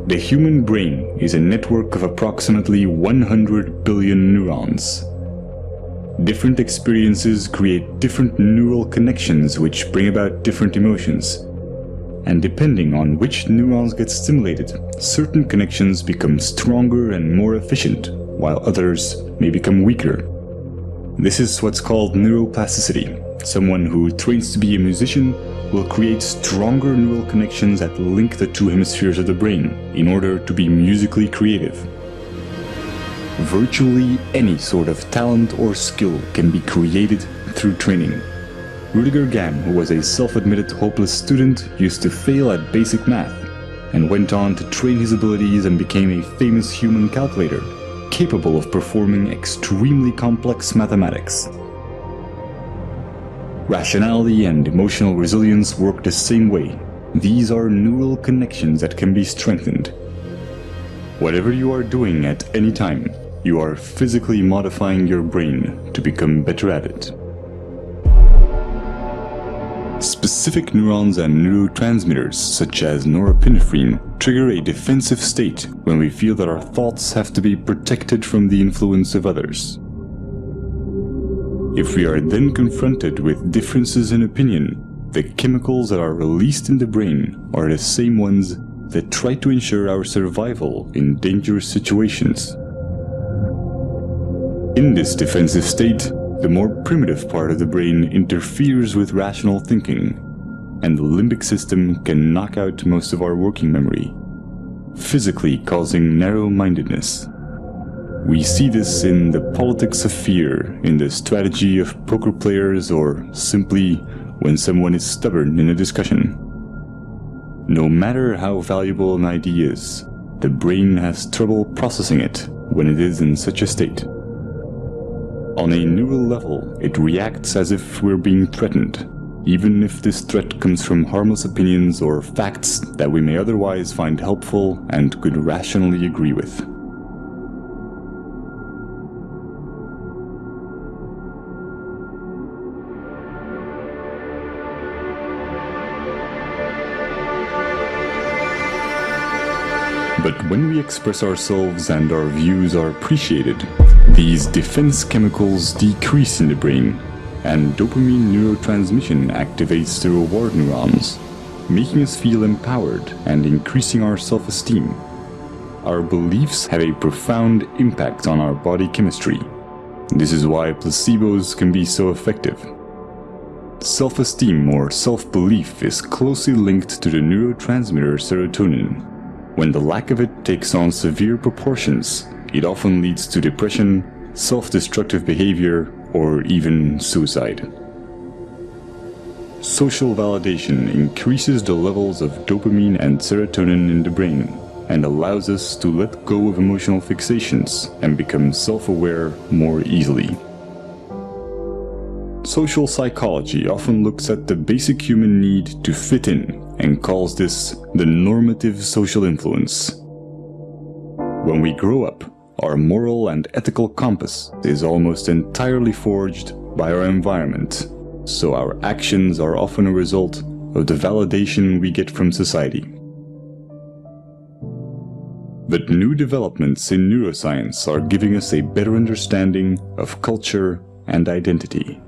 The human brain is a network of approximately 100 billion neurons. Different experiences create different neural connections which bring about different emotions. And depending on which neurons get stimulated, certain connections become stronger and more efficient, while others may become weaker. This is what's called neuroplasticity. Someone who trains to be a musician will create stronger neural connections that link the two hemispheres of the brain in order to be musically creative. Virtually any sort of talent or skill can be created through training. Rudiger Gamm, who was a self-admitted hopeless student, used to fail at basic math and went on to train his abilities and became a famous human calculator, capable of performing extremely complex mathematics. Rationality and emotional resilience work the same way. These are neural connections that can be strengthened. Whatever you are doing at any time, you are physically modifying your brain to become better at it. Specific neurons and neurotransmitters, such as norepinephrine, trigger a defensive state when we feel that our thoughts have to be protected from the influence of others. If we are then confronted with differences in opinion, the chemicals that are released in the brain are the same ones that try to ensure our survival in dangerous situations. In this defensive state, the more primitive part of the brain interferes with rational thinking, and the limbic system can knock out most of our working memory, physically causing narrow-mindedness. We see this in the politics of fear, in the strategy of poker players, or simply when someone is stubborn in a discussion. No matter how valuable an idea is, the brain has trouble processing it when it is in such a state. On a neural level, it reacts as if we're being threatened, even if this threat comes from harmless opinions or facts that we may otherwise find helpful and could rationally agree with. But when we express ourselves and our views are appreciated, these defense chemicals decrease in the brain, and dopamine neurotransmission activates the reward neurons, making us feel empowered and increasing our self-esteem. Our beliefs have a profound impact on our body chemistry. This is why placebos can be so effective. Self-esteem or self-belief is closely linked to the neurotransmitter serotonin. When the lack of it takes on severe proportions, it often leads to depression, self-destructive behavior, or even suicide. Social validation increases the levels of dopamine and serotonin in the brain and allows us to let go of emotional fixations and become self-aware more easily. Social psychology often looks at the basic human need to fit in and calls this the normative social influence. When we grow up, our moral and ethical compass is almost entirely forged by our environment, so our actions are often a result of the validation we get from society. But new developments in neuroscience are giving us a better understanding of culture and identity.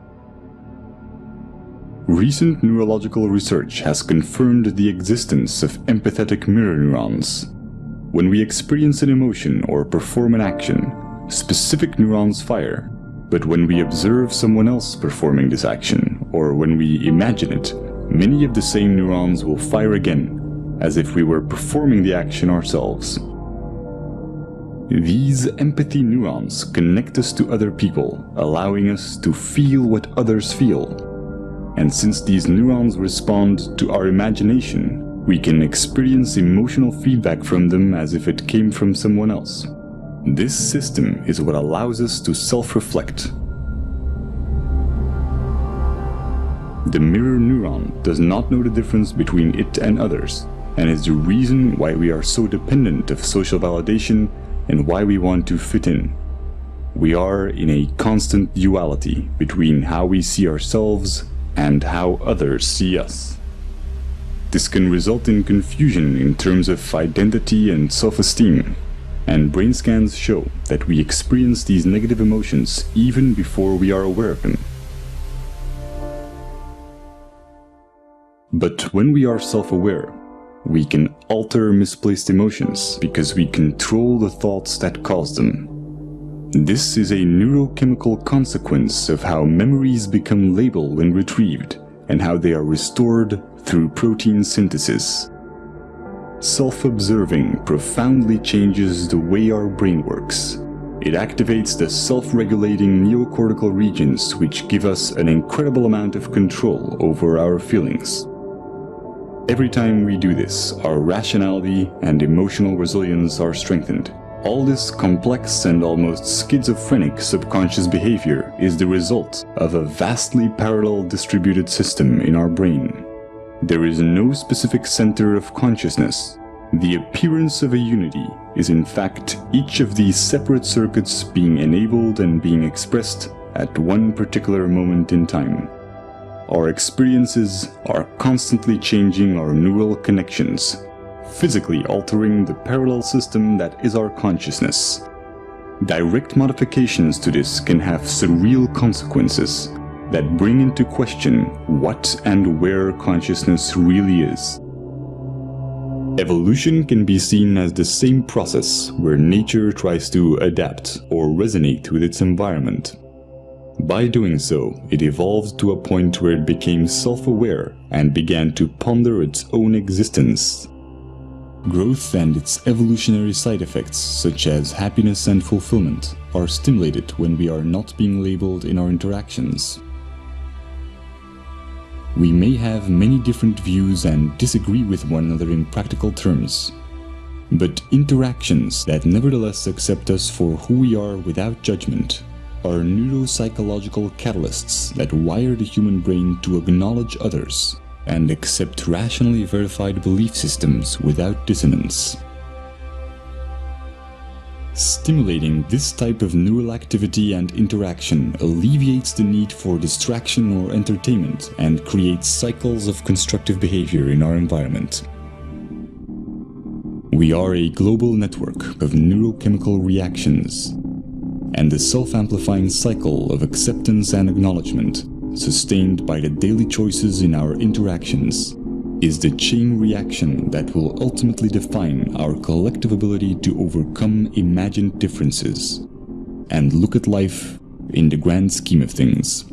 Recent neurological research has confirmed the existence of empathetic mirror neurons. When we experience an emotion or perform an action, specific neurons fire, but when we observe someone else performing this action, or when we imagine it, many of the same neurons will fire again, as if we were performing the action ourselves. These empathy neurons connect us to other people, allowing us to feel what others feel. And since these neurons respond to our imagination, we can experience emotional feedback from them as if it came from someone else. This system is what allows us to self-reflect. The mirror neuron does not know the difference between it and others, and is the reason why we are so dependent of social validation and why we want to fit in. We are in a constant duality between how we see ourselves and how others see us. This can result in confusion in terms of identity and self-esteem, and brain scans show that we experience these negative emotions even before we are aware of them. But when we are self-aware, we can alter misplaced emotions because we control the thoughts that cause them. This is a neurochemical consequence of how memories become labeled when retrieved and how they are restored through protein synthesis. Self-observing profoundly changes the way our brain works. It activates the self-regulating neocortical regions, which give us an incredible amount of control over our feelings. Every time we do this, our rationality and emotional resilience are strengthened. All this complex and almost schizophrenic subconscious behavior is the result of a vastly parallel distributed system in our brain. There is no specific center of consciousness. The appearance of a unity is in fact each of these separate circuits being enabled and being expressed at one particular moment in time. Our experiences are constantly changing our neural connections, physically altering the parallel system that is our consciousness. Direct modifications to this can have surreal consequences that bring into question what and where consciousness really is. Evolution can be seen as the same process where nature tries to adapt or resonate with its environment. By doing so, it evolved to a point where it became self-aware and began to ponder its own existence. Growth and its evolutionary side effects, such as happiness and fulfillment, are stimulated when we are not being labeled in our interactions. We may have many different views and disagree with one another in practical terms, but interactions that nevertheless accept us for who we are without judgment are neuropsychological catalysts that wire the human brain to acknowledge others and accept rationally verified belief systems without dissonance. Stimulating this type of neural activity and interaction alleviates the need for distraction or entertainment and creates cycles of constructive behavior in our environment. We are a global network of neurochemical reactions, and the self-amplifying cycle of acceptance and acknowledgement, sustained by the daily choices in our interactions, is the chain reaction that will ultimately define our collective ability to overcome imagined differences and look at life in the grand scheme of things.